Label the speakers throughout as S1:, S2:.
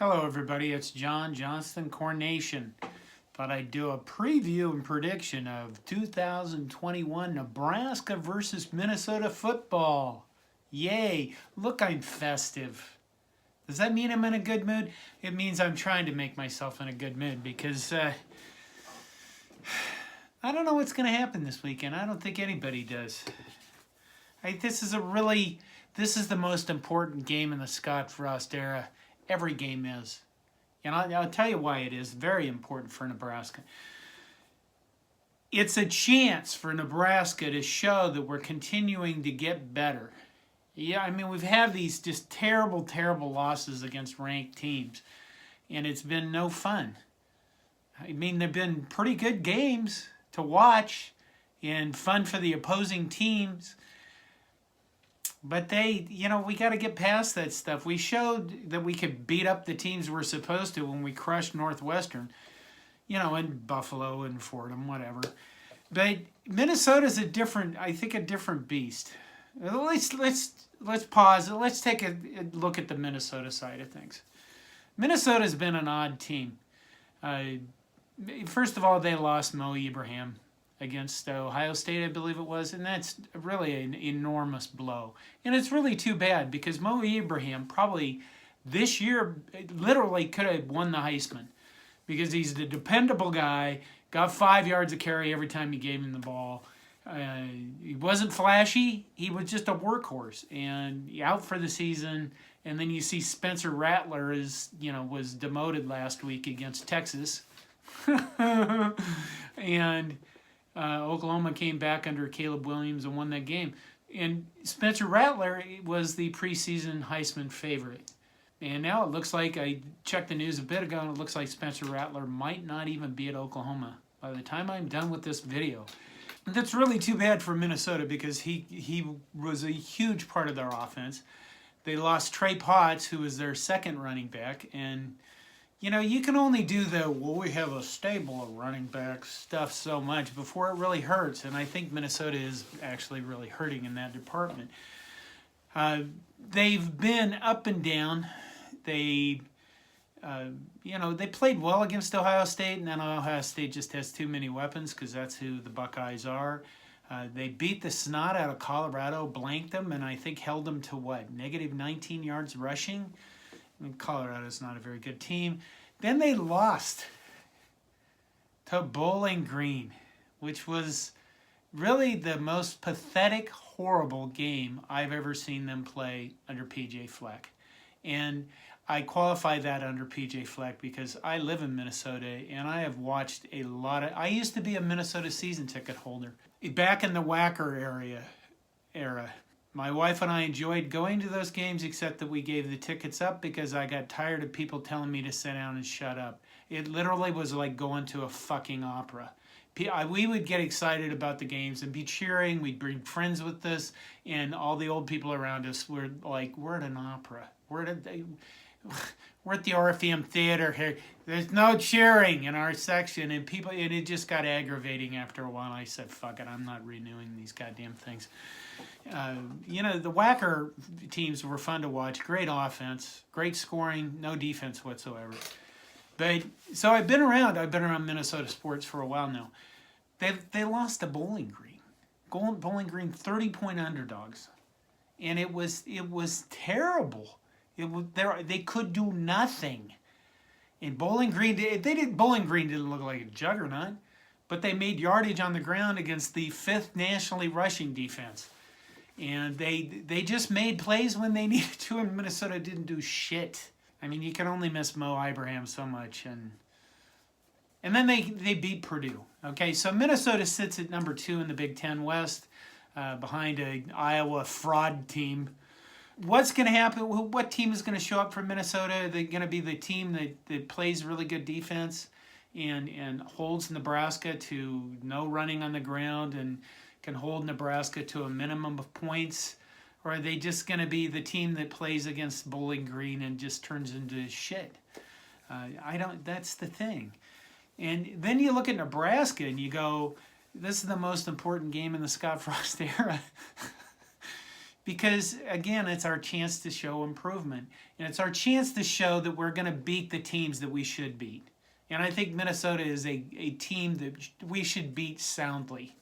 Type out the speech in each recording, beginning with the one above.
S1: Hello everybody, it's John Johnston Coronation. Thought I'd do a preview and prediction of 2021 Nebraska versus Minnesota football. Yay, look, I'm festive. Does that mean I'm in a good mood? It means I'm trying to make myself in a good mood because I don't know what's going to happen this weekend. I don't think anybody does. This is the most important game in the Scott Frost era. Every game is. And I'll tell you why it is very important for Nebraska. It's a chance for Nebraska to show that we're continuing to get better. Yeah, I mean, we've had these just terrible, terrible losses against ranked teams, and it's been no fun. I mean, they've been pretty good games to watch and fun for the opposing teams. But we got to get past that stuff. We showed that we could beat up the teams we're supposed to when we crushed Northwestern, in Buffalo and Fordham, whatever. But Minnesota's a different beast. Let's pause. Let's take a look at the Minnesota side of things. Minnesota's been an odd team. First of all, they lost Mo Ibrahim against Ohio State, I believe it was, and that's really an enormous blow. And it's really too bad because Mo Ibrahim probably this year literally could have won the Heisman because he's the dependable guy, got 5 yards of carry every time you gave him the ball. He wasn't flashy, he was just a workhorse, and out for the season. And then you see Spencer Rattler was demoted last week against Texas. And Oklahoma came back under Caleb Williams and won that game. And Spencer Rattler was the preseason Heisman favorite. And now it looks like, I checked the news a bit ago, and it looks like Spencer Rattler might not even be at Oklahoma by the time I'm done with this video. And that's really too bad for Minnesota because he was a huge part of their offense. They lost Trey, who was their second running back, and you can only do we have a stable of running back stuff so much before it really hurts. And I think Minnesota is actually really hurting in that department. They've been up and down. They played well against Ohio State, and then Ohio State just has too many weapons because that's who the Buckeyes are. They beat the snot out of Colorado, blanked them, and I think held them to negative 19 yards rushing. I mean, Colorado's not a very good team. Then they lost to Bowling Green, which was really the most pathetic, horrible game I've ever seen them play under P.J. Fleck. And I qualify that under P.J. Fleck because I live in Minnesota, and I have watched a lot of... I used to be a Minnesota season ticket holder. Back in the Wacker era. My wife and I enjoyed going to those games, except that we gave the tickets up because I got tired of people telling me to sit down and shut up. It literally was like going to a fucking opera. We would get excited about the games and be cheering. We'd bring friends with us, and all the old people around us were like, we're at an opera. We're at the RFM Theater here. There's no cheering in our section, and it just got aggravating after a while. I said, fuck it, I'm not renewing these goddamn things. The Wacker teams were fun to watch. Great offense, great scoring, no defense whatsoever. So I've been around Minnesota sports for a while now. They lost to Bowling Green. Bowling Green 30-point underdogs, and it was terrible. They could do nothing. And Bowling Green didn't look like a juggernaut, but they made yardage on the ground against the 5th nationally rushing defense. And they just made plays when they needed to, and Minnesota didn't do shit. I mean, you can only miss Mo Ibrahim so much. And then they beat Purdue. Okay, so Minnesota sits at number 2 in the Big Ten West, behind an Iowa fraud team. What's going to happen? What team is going to show up for Minnesota? Are they going to be the team that plays really good defense and holds Nebraska to no running on the ground and can hold Nebraska to a minimum of points? Or are they just going to be the team that plays against Bowling Green and just turns into shit? That's the thing. And then you look at Nebraska and you go, this is the most important game in the Scott Frost era. because, again, it's our chance to show improvement. And it's our chance to show that we're going to beat the teams that we should beat. And I think Minnesota is a team that we should beat soundly.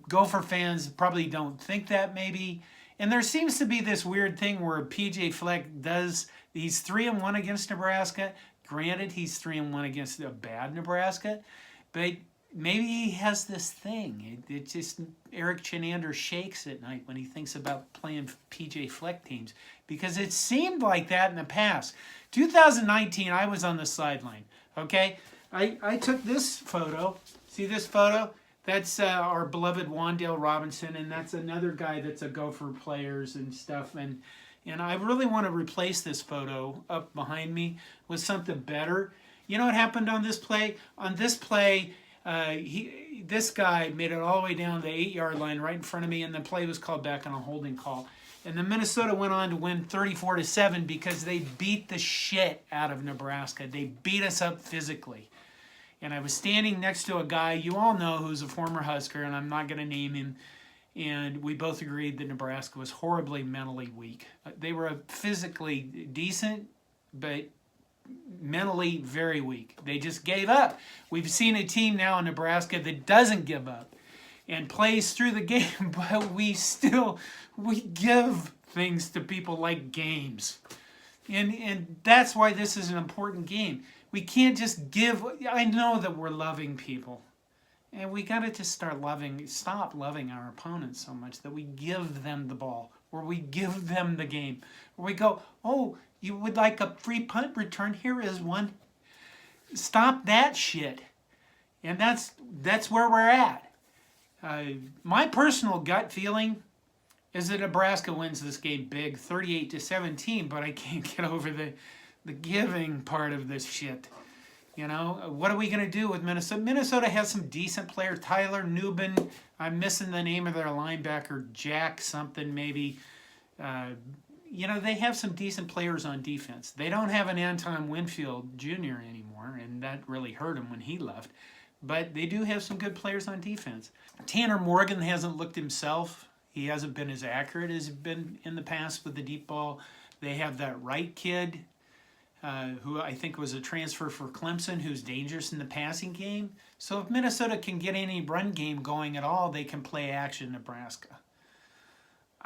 S1: Gopher fans probably don't think that, maybe. And there seems to be this weird thing where PJ Fleck does, he's 3-1 against Nebraska. Granted, he's 3-1 against a bad Nebraska, but maybe he has this thing. It just, Eric Chinander shakes at night when he thinks about playing PJ Fleck teams, because it seemed like that in the past. 2019, I was on the sideline, okay? I took this photo. See this photo? That's our beloved Wandale Robinson, and that's another guy that's a Gopher players and stuff. And I really want to replace this photo up behind me with something better. You know what happened on this play? On this play, this guy made it all the way down the 8-yard line right in front of me, and the play was called back on a holding call. And then Minnesota went on to win 34-7 because they beat the shit out of Nebraska. They beat us up physically. And I was standing next to a guy you all know who's a former Husker, and I'm not going to name him. And we both agreed that Nebraska was horribly mentally weak. They were physically decent, but mentally very weak. They just gave up. We've seen a team now in Nebraska that doesn't give up and plays through the game, but we give things to people like games. And that's why this is an important game. We can't just give. I know that we're loving people. And we got to just stop loving our opponents so much that we give them the ball, or we give them the game, or we go, oh, you would like a free punt return? Here is one. Stop that shit. And that's where we're at. My personal gut feeling is that Nebraska wins this game big, 38-17, but I can't get over the giving part of this shit. You know, what are we going to do with Minnesota? Minnesota has some decent players. Tyler Nubin, I'm missing the name of their linebacker, Jack something maybe. You know, they have some decent players on defense. They don't have an Anton Winfield Jr. anymore, and that really hurt him when he left. But they do have some good players on defense. Tanner Morgan hasn't looked himself. He hasn't been as accurate as he's been in the past with the deep ball. They have that Wright kid, who I think was a transfer for Clemson, who's dangerous in the passing game. So if Minnesota can get any run game going at all, they can play action Nebraska.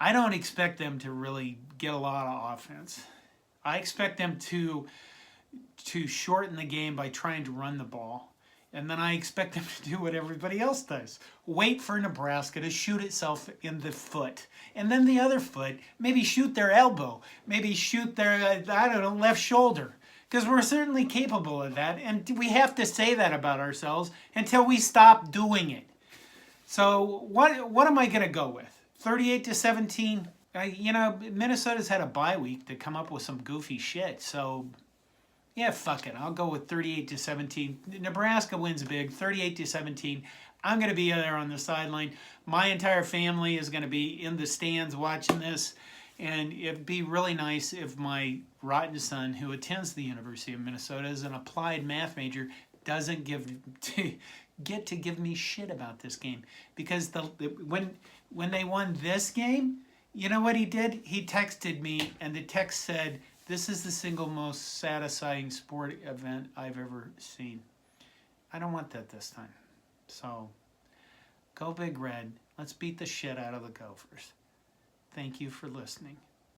S1: I don't expect them to really get a lot of offense. I expect them to shorten the game by trying to run the ball. And then I expect them to do what everybody else does. Wait for Nebraska to shoot itself in the foot. And then the other foot, maybe shoot their elbow. Maybe shoot their, left shoulder. Because we're certainly capable of that. And we have to say that about ourselves until we stop doing it. So what am I going to go with? 38-17? Minnesota's had a bye week to come up with some goofy shit. So yeah, fuck it. I'll go with 38-17. Nebraska wins big, 38-17. I'm going to be there on the sideline. My entire family is going to be in the stands watching this. And it'd be really nice if my rotten son, who attends the University of Minnesota as an applied math major, doesn't get to give me shit about this game. Because when they won this game, you know what he did? He texted me, and the text said, "This is the single most satisfying sport event I've ever seen." I don't want that this time. So, go Big Red. Let's beat the shit out of the Gophers. Thank you for listening.